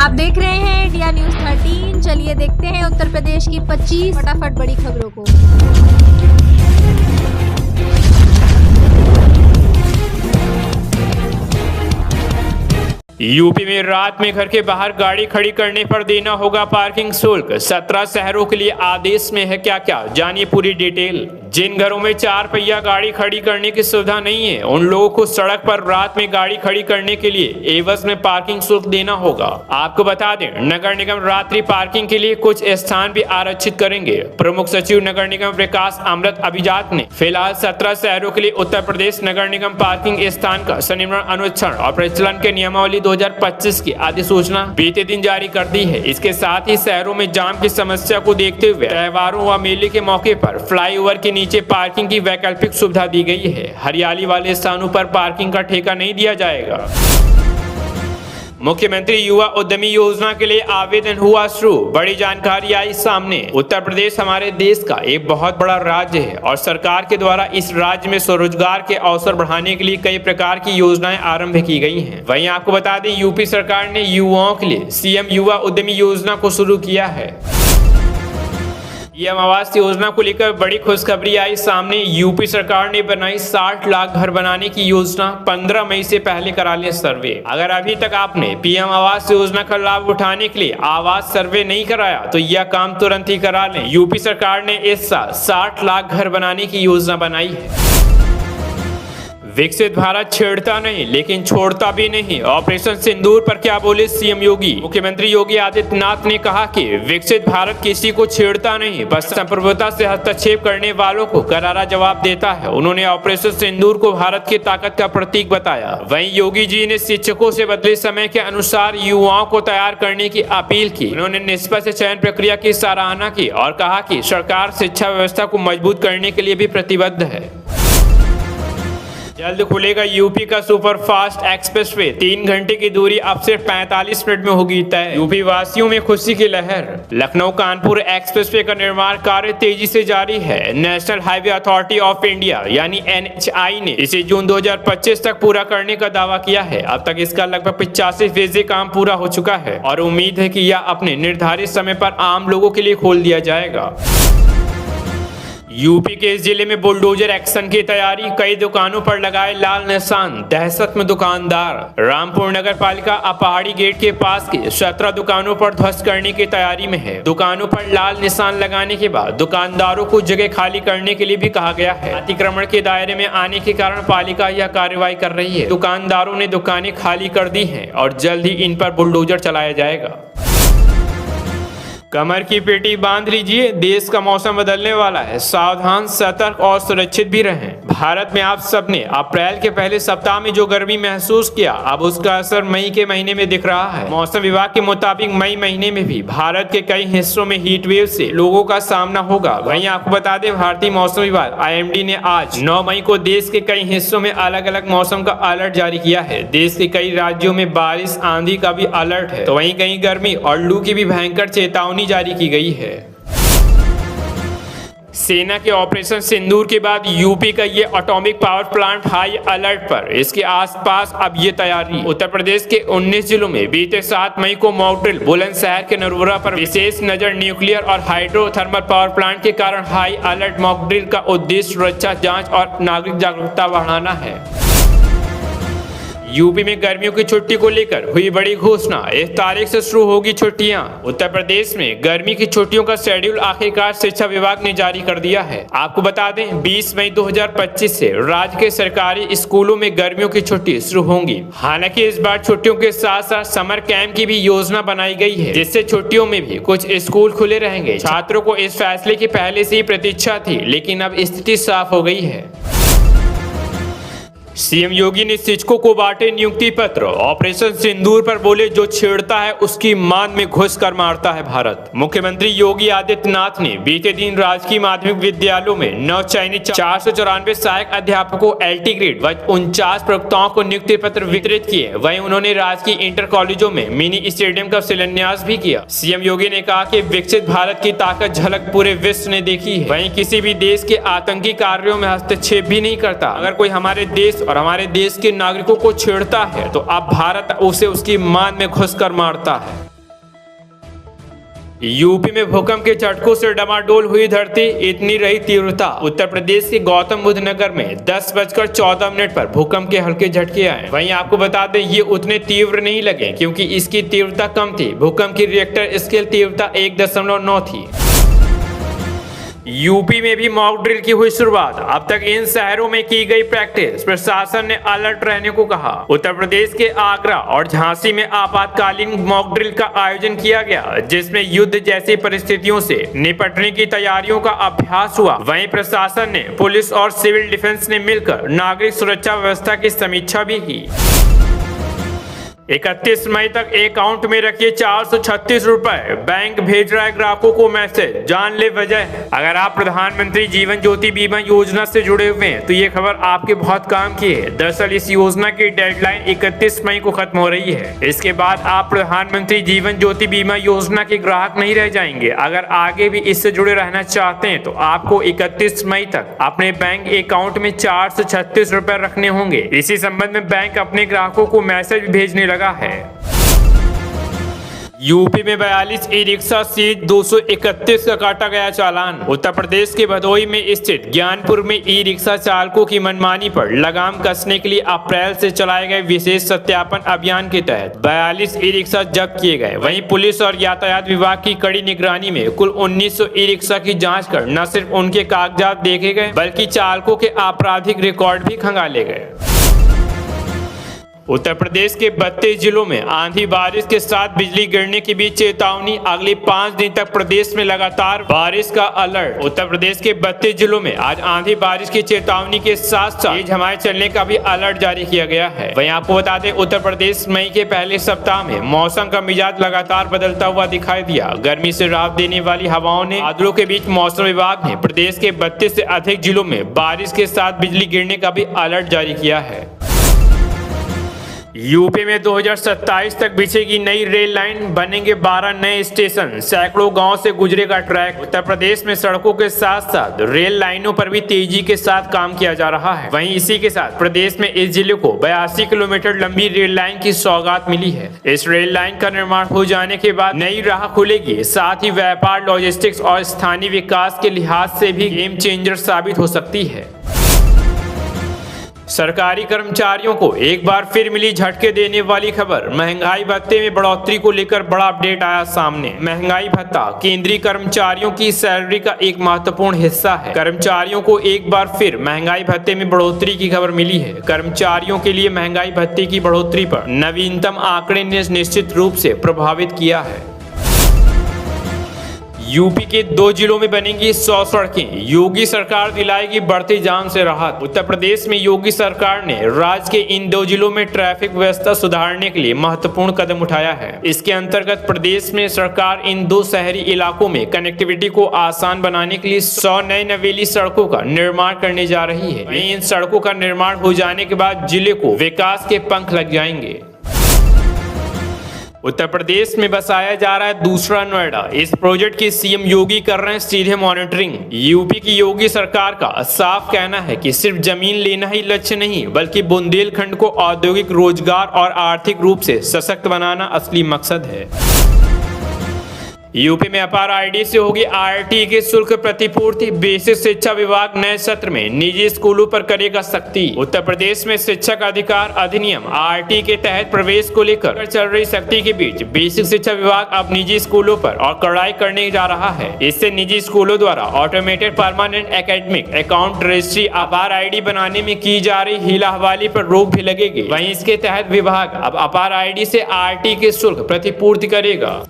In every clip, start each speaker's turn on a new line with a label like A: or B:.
A: आप देख रहे हैं इंडिया न्यूज 13। चलिए देखते हैं उत्तर प्रदेश की 25 फटाफट बड़ी खबरों को।
B: यूपी में रात में घर के बाहर गाड़ी खड़ी करने पर देना होगा पार्किंग शुल्क। 17 शहरों के लिए आदेश में है क्या क्या, जानिए पूरी डिटेल। जिन घरों में 4 पहिया गाड़ी खड़ी करने की सुविधा नहीं है उन लोगों को सड़क पर रात में गाड़ी खड़ी करने के लिए एवज में पार्किंग शुल्क देना होगा। आपको बता दें, नगर निगम रात्रि पार्किंग के लिए कुछ स्थान भी आरक्षित करेंगे। प्रमुख सचिव नगर निगम विकास अमृत अभिजात ने फिलहाल 17 शहरों के लिए उत्तर प्रदेश नगर निगम पार्किंग स्थान का संनिर्माण, अनुच्छेद और प्रचलन के नियमावली 2025 की अधिसूचना बीते दिन जारी कर दी है। इसके साथ ही शहरों में जाम की समस्या को देखते हुए त्योहारों व मेले के मौके पर फ्लाईओवर के नीचे पार्किंग की वैकल्पिक सुविधा दी गई है। हरियाली वाले स्थानों पर पार्किंग का ठेका नहीं दिया जाएगा। मुख्यमंत्री युवा उद्यमी योजना के लिए आवेदन हुआ शुरू, बड़ी जानकारी आई सामने। उत्तर प्रदेश हमारे देश का एक बहुत बड़ा राज्य है और सरकार के द्वारा इस राज्य में स्वरोजगार के अवसर बढ़ाने के लिए कई प्रकार की योजनाएं आरंभ की गई हैं। वहीं आपको बता दें, यूपी सरकार ने युवाओं के लिए सीएम युवा उद्यमी योजना को शुरू किया है। पीएम आवास योजना को लेकर बड़ी खुशखबरी आई सामने। यूपी सरकार ने बनाई 60 लाख घर बनाने की योजना। 15 मई से पहले करा लें सर्वे। अगर अभी तक आपने पीएम आवास योजना का लाभ उठाने के लिए आवास सर्वे नहीं कराया तो यह काम तुरंत ही करा लें। यूपी सरकार ने इस साल 60 लाख घर बनाने की योजना बनाई है। विकसित भारत छेड़ता नहीं लेकिन छोड़ता भी नहीं, ऑपरेशन सिंदूर पर क्या बोले सीएम योगी। मुख्यमंत्री योगी आदित्यनाथ ने कहा कि विकसित भारत किसी को छेड़ता नहीं, बस संप्रभुता से हस्तक्षेप करने वालों को करारा जवाब देता है। उन्होंने ऑपरेशन सिंदूर को भारत की ताकत का प्रतीक बताया। वहीं योगी जी ने शिक्षकों से बदले समय के अनुसार युवाओं को तैयार करने की अपील की। उन्होंने निष्पक्ष चयन प्रक्रिया की सराहना की और कहा कि सरकार शिक्षा व्यवस्था को मजबूत करने के लिए भी प्रतिबद्ध है। जल्द खुलेगा यूपी का सुपर फास्ट एक्सप्रेसवे। 3 घंटे की दूरी अब सिर्फ 45 मिनट में होगी तय। यूपी वासियों में खुशी की लहर। लखनऊ कानपुर एक्सप्रेसवे का निर्माण कार्य तेजी से जारी है। National highway authority of India यानी NHAI ने इसे जून 2025 तक पूरा करने का दावा किया है। अब तक इसका लगभग 85% काम पूरा हो चुका है और उम्मीद है कि यह अपने निर्धारित समय पर आम लोगों के लिए खोल दिया जाएगा। यूपी के इस जिले में बुलडोजर एक्शन की तैयारी। कई दुकानों पर लगाए लाल निशान, दहशत में दुकानदार। रामपुर नगर पालिका पहाड़ी गेट के पास की 17 दुकानों पर ध्वस्त करने की तैयारी में है। दुकानों पर लाल निशान लगाने के बाद दुकानदारों को जगह खाली करने के लिए भी कहा गया है। अतिक्रमण के दायरे में आने के कारण पालिका यह कार्रवाई कर रही है। दुकानदारों ने दुकानें खाली कर दी हैं और जल्द ही इन पर बुलडोजर चलाया जाएगा। कमर की पेटी बांध लीजिए, देश का मौसम बदलने वाला है। सावधान, सतर्क और सुरक्षित भी रहें। भारत में आप सबने अप्रैल के पहले सप्ताह में जो गर्मी महसूस किया, अब उसका असर मई के महीने में दिख रहा है। मौसम विभाग के मुताबिक मई महीने में भी भारत के कई हिस्सों में हीट वेव से लोगों का सामना होगा। वहीं आपको बता दें, भारतीय मौसम विभाग IMD ने आज 9 मई को देश के कई हिस्सों में अलग अलग मौसम का अलर्ट जारी किया है। देश के कई राज्यों में बारिश, आंधी का भी अलर्ट है, तो वहीं कहीं गर्मी और लू की भी भयंकर चेतावनी जारी की गई है। सेना के ऑपरेशन सिंदूर के बाद यूपी का ये atomic power plant high alert पर। इसके आसपास अब ये तैयारी। उत्तर प्रदेश के 19 जिलों में बीते 7 मई को मॉकड्रिल, बुलंदशहर के नरवरा पर विशेष नजर। न्यूक्लियर और हाइड्रो थर्मल पावर प्लांट के कारण हाई अलर्ट मॉकड्रिल का उद्देश्य सुरक्षा, जांच और नागरिक जागरूकता बढ़ाना है। यूपी में गर्मियों की छुट्टी को लेकर हुई बड़ी घोषणा। इस तारीख से शुरू होगी छुट्टियां। उत्तर प्रदेश में गर्मी की छुट्टियों का शेड्यूल आखिरकार शिक्षा विभाग ने जारी कर दिया है। आपको बता दें, 20 मई 2025 से राज्य के सरकारी स्कूलों में गर्मियों की छुट्टी शुरू होंगी। हालांकि इस बार छुट्टियों के साथ साथ समर कैंप की भी योजना बनाई गई है, जिससे छुट्टियों में भी कुछ स्कूल खुले रहेंगे। छात्रों को इस फैसले की पहले से ही प्रतीक्षा थी, लेकिन अब स्थिति साफ हो गई है। सीएम योगी ने शिक्षकों को बांटे नियुक्ति पत्र। ऑपरेशन सिंदूर पर बोले, जो छेड़ता है उसकी मान में घुस कर मारता है भारत। मुख्यमंत्री योगी आदित्यनाथ ने बीते दिन राजकीय माध्यमिक विद्यालयों में नव चयनित 494 सहायक अध्यापकों, LT ग्रेड व 49 प्रवक्ताओं को नियुक्ति पत्र वितरित किए। वहीं उन्होंने राजकीय इंटर कॉलेजों में मिनी स्टेडियम का शिलान्यास भी किया। सीएम योगी ने कहा कि विकसित भारत की ताकत झलक पूरे विश्व ने देखी है। वहीं किसी भी देश के आतंकी कार्यों में हस्तक्षेप भी नहीं करता। अगर कोई हमारे देश और हमारे देश के नागरिकों को छेड़ता है तो अब भारत उसे उसकी मान में घुसकर मारता है। यूपी में भूकंप के झटकों से डमाडोल हुई धरती, इतनी रही तीव्रता। उत्तर प्रदेश के गौतम बुद्ध नगर में 10:14 पर भूकंप के हल्के झटके आए। वहीं आपको बता दें ये उतने तीव्र नहीं लगे क्योंकि इसकी तीव्रता कम थी। भूकंप की रिएक्टर स्केल तीव्रता 1.9 थी। यूपी में भी मॉक ड्रिल की हुई शुरुआत। अब तक इन शहरों में की गई प्रैक्टिस, प्रशासन ने अलर्ट रहने को कहा। उत्तर प्रदेश के आगरा और झांसी में आपातकालीन मॉक ड्रिल का आयोजन किया गया, जिसमें युद्ध जैसी परिस्थितियों से निपटने की तैयारियों का अभ्यास हुआ। वहीं प्रशासन ने, पुलिस और सिविल डिफेंस ने मिलकर नागरिक सुरक्षा व्यवस्था की समीक्षा भी की। 31 मई तक अकाउंट में रखिए 436 रुपए, बैंक भेज रहा है ग्राहकों को मैसेज, जान ले वजह। अगर आप प्रधानमंत्री जीवन ज्योति बीमा योजना से जुड़े हुए हैं तो ये खबर आपके बहुत काम की है। दरअसल इस योजना की डेडलाइन 31 मई को खत्म हो रही है। इसके बाद आप प्रधानमंत्री जीवन ज्योति बीमा योजना के ग्राहक नहीं रह जाएंगे। अगर आगे भी इससे जुड़े रहना चाहते हैं तो आपको 31 मई तक अपने बैंक अकाउंट में 436 रुपए रखने होंगे। इसी संबंध में बैंक अपने ग्राहकों को मैसेज भेजने लगा है। यूपी में 42 ई रिक्शा सीज 231 का काटा गया चालान। उत्तर प्रदेश के भदोही में स्थित ज्ञानपुर में ई रिक्शा चालकों की मनमानी पर लगाम कसने के लिए अप्रैल से चलाए गए विशेष सत्यापन अभियान के तहत 42 ई रिक्शा जब्त किए गए। वहीं पुलिस और यातायात विभाग की कड़ी निगरानी में कुल 1900 ई रिक्शा की जांच कर न सिर्फ उनके कागजात देखे गए बल्कि चालकों के आपराधिक रिकॉर्ड भी खंगाले गए। उत्तर प्रदेश के 32 जिलों में आंधी बारिश के साथ बिजली गिरने की भी चेतावनी। अगले 5 दिन तक प्रदेश में लगातार बारिश का अलर्ट। उत्तर प्रदेश के 32 जिलों में आज आंधी बारिश की चेतावनी के साथ साथ तेज हवाएं चलने का भी अलर्ट जारी किया गया है। वहीं आपको बता दें उत्तर प्रदेश मई के पहले सप्ताह में मौसम का मिजाज लगातार बदलता हुआ दिखाई दिया। गर्मी से राहत देने वाली हवाओं ने बादलों के बीच मौसम विभाग ने प्रदेश के 32 से अधिक जिलों में बारिश के साथ बिजली गिरने का भी अलर्ट जारी किया है। यूपी में 2027 तक बिछेगी नई रेल लाइन, बनेंगे 12 नए स्टेशन, सैकड़ों गांव से गुजरेगा ट्रैक। उत्तर प्रदेश में सड़कों के साथ साथ रेल लाइनों पर भी तेजी के साथ काम किया जा रहा है। वहीं इसी के साथ प्रदेश में इस जिले को 82 किलोमीटर लंबी रेल लाइन की सौगात मिली है। इस रेल लाइन का निर्माण हो जाने के बाद नई राह खुलेगी, साथ ही व्यापार, लॉजिस्टिक्स और स्थानीय विकास के लिहाज से भी गेम चेंजर साबित हो सकती है। सरकारी कर्मचारियों को एक बार फिर मिली झटके देने वाली खबर। महंगाई भत्ते में बढ़ोतरी को लेकर बड़ा अपडेट आया सामने। महंगाई भत्ता केंद्रीय कर्मचारियों की सैलरी का एक महत्वपूर्ण हिस्सा है। कर्मचारियों को एक बार फिर महंगाई भत्ते में बढ़ोतरी की खबर मिली है। कर्मचारियों के लिए महंगाई भत्ते की बढ़ोतरी पर नवीनतम आंकड़े ने निश्चित रूप से प्रभावित किया है। यूपी के 2 जिलों में बनेंगी 100 सड़कें, योगी सरकार दिलाएगी बढ़ती जाम से राहत। उत्तर प्रदेश में योगी सरकार ने राज्य के इन 2 जिलों में ट्रैफिक व्यवस्था सुधारने के लिए महत्वपूर्ण कदम उठाया है। इसके अंतर्गत प्रदेश में सरकार इन 2 शहरी इलाकों में कनेक्टिविटी को आसान बनाने के लिए 100 नई नवेली सड़कों का निर्माण करने जा रही है। इन सड़कों का निर्माण हो जाने के बाद जिले को विकास के पंख लग जाएंगे। उत्तर प्रदेश में बसाया जा रहा है दूसरा नोएडा। इस प्रोजेक्ट की सीएम योगी कर रहे हैं सीधे मॉनिटरिंग। यूपी की योगी सरकार का साफ कहना है कि सिर्फ जमीन लेना ही लक्ष्य नहीं बल्कि बुंदेलखंड को औद्योगिक, रोजगार और आर्थिक रूप से सशक्त बनाना असली मकसद है। यूपी में अपार आईडी से होगी आरटी के शुल्क प्रतिपूर्ति। बेसिक शिक्षा विभाग नए सत्र में निजी स्कूलों पर करेगा सख्ती। उत्तर प्रदेश में शिक्षक अधिकार अधिनियम आरटी के तहत प्रवेश को लेकर चल रही सख्ती के बीच बेसिक शिक्षा विभाग अब निजी स्कूलों पर और कड़ाई करने जा रहा है। इससे निजी स्कूलों द्वारा automated permanent academic account registry, अपार आईडी बनाने में की जा रही हीला हवाली पर रोक भी लगेगी। वहीं इसके तहत विभाग अब अपार आईडी से आरटी के शुल्क प्रतिपूर्ति करेगा।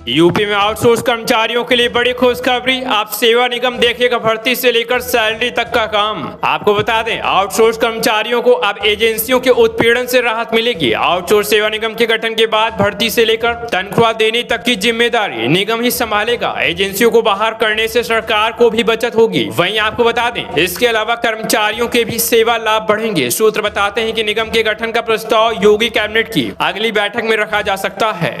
B: यूपी में आउटसोर्स कर्मचारियों के लिए बड़ी खुशखबरी। आप सेवा निगम देखेगा भर्ती से लेकर सैलरी तक का काम। आपको बता दें आउटसोर्स कर्मचारियों को अब एजेंसियों के उत्पीड़न से राहत मिलेगी। आउटसोर्स सेवा निगम के गठन के बाद भर्ती से लेकर तनख्वाह देने तक की जिम्मेदारी निगम ही संभालेगा। एजेंसियों को बाहर करने से सरकार को भी बचत होगी। वहीं आपको बता दें इसके अलावा कर्मचारियों के भी सेवा लाभ बढ़ेंगे। सूत्र बताते हैं कि निगम के गठन का प्रस्ताव योगी कैबिनेट की अगली बैठक में रखा जा सकता है।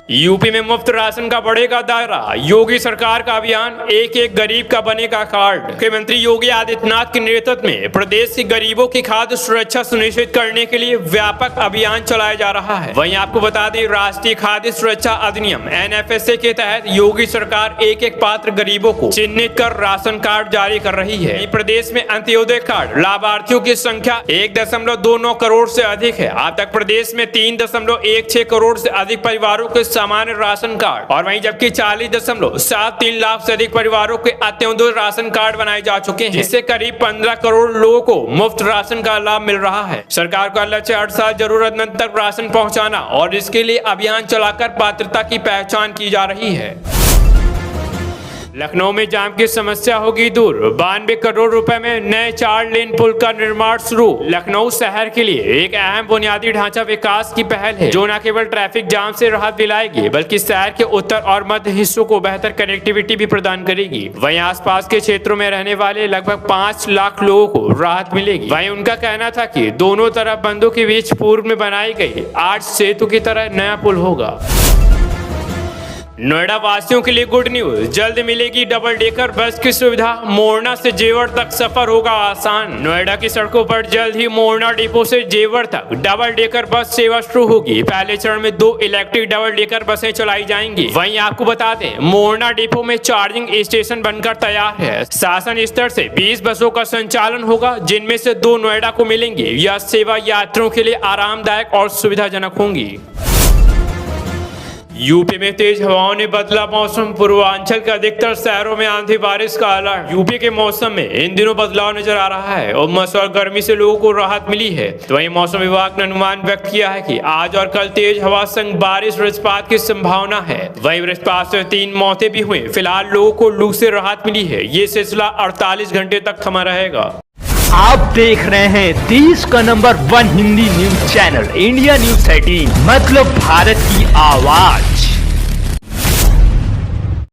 B: यूपी में मुफ्त राशन का बढ़ेगा दायरा, योगी सरकार का अभियान एक एक गरीब का बनेगा कार्ड। मुख्यमंत्री योगी आदित्यनाथ के नेतृत्व में प्रदेश के गरीबों की खाद्य सुरक्षा सुनिश्चित करने के लिए व्यापक अभियान चलाया जा रहा है। वहीं आपको बता दें, राष्ट्रीय खाद्य सुरक्षा अधिनियम NFSA के तहत योगी सरकार एक एक पात्र गरीबों को चिन्हित कर राशन कार्ड जारी कर रही है। प्रदेश में अंत्योदय कार्ड लाभार्थियों की संख्या 1.29 करोड़ से अधिक है। अब तक प्रदेश में 3.16 करोड़ से अधिक परिवारों के सामान्य राशन कार्ड और वहीं जबकि 40.73 लाख से अधिक परिवारों के अंत्योदय राशन कार्ड बनाए जा चुके हैं, जिससे करीब 15 करोड़ लोगों को मुफ्त राशन का लाभ मिल रहा है। सरकार का लक्ष्य 8 साल जरूरतमंद तक राशन पहुंचाना और इसके लिए अभियान चलाकर पात्रता की पहचान की जा रही है। लखनऊ में जाम की समस्या होगी दूर, 92 करोड़ रुपए में नए 4 लेन पुल का निर्माण शुरू। लखनऊ शहर के लिए एक अहम बुनियादी ढांचा विकास की पहल है, जो न केवल ट्रैफिक जाम से राहत दिलाएगी बल्कि शहर के उत्तर और मध्य हिस्सों को बेहतर कनेक्टिविटी भी प्रदान करेगी। वहीं आसपास के क्षेत्रों में रहने वाले लगभग 5 लाख लोगों को राहत मिलेगी। वहीं उनका कहना था कि दोनों तरफ बंदों के बीच पूर्व में बनाई गई 8 सेतु की तरह नया पुल होगा। नोएडा वासियों के लिए गुड न्यूज, जल्द मिलेगी डबल डेकर बस की सुविधा। मोरना से जेवर तक सफर होगा आसान। नोएडा की सड़कों पर जल्द ही मोरना डिपो से जेवर तक डबल डेकर बस सेवा शुरू होगी। पहले चरण में 2 इलेक्ट्रिक डबल डेकर बसें चलाई जाएंगी। वहीं आपको बता दें, मोरना डिपो में चार्जिंग स्टेशन बनकर तैयार है। शासन स्तर से 20 बसों का संचालन होगा, जिनमें से 2 नोएडा को मिलेंगी। यह सेवा यात्रियों के लिए आरामदायक और सुविधाजनक होंगी। यूपी में तेज हवाओं ने बदला मौसम, पूर्वांचल के अधिकतर शहरों में आंधी बारिश का अलर्ट। यूपी के मौसम में इन दिनों बदलाव नजर आ रहा है। उमस और गर्मी से लोगों को राहत मिली है। तो वहीं मौसम विभाग ने अनुमान व्यक्त किया है कि आज और कल तेज हवा संग बारिश वज्रपात की संभावना है। वहीं वज्रपात से 3 मौतें भी हुई। फिलहाल लोगों को लू से राहत मिली है। ये सिलसिला 48 घंटे तक थमा रहेगा।
C: आप देख रहे हैं देश का number 1 Hindi news channel India news 13, मतलब भारत की आवाज।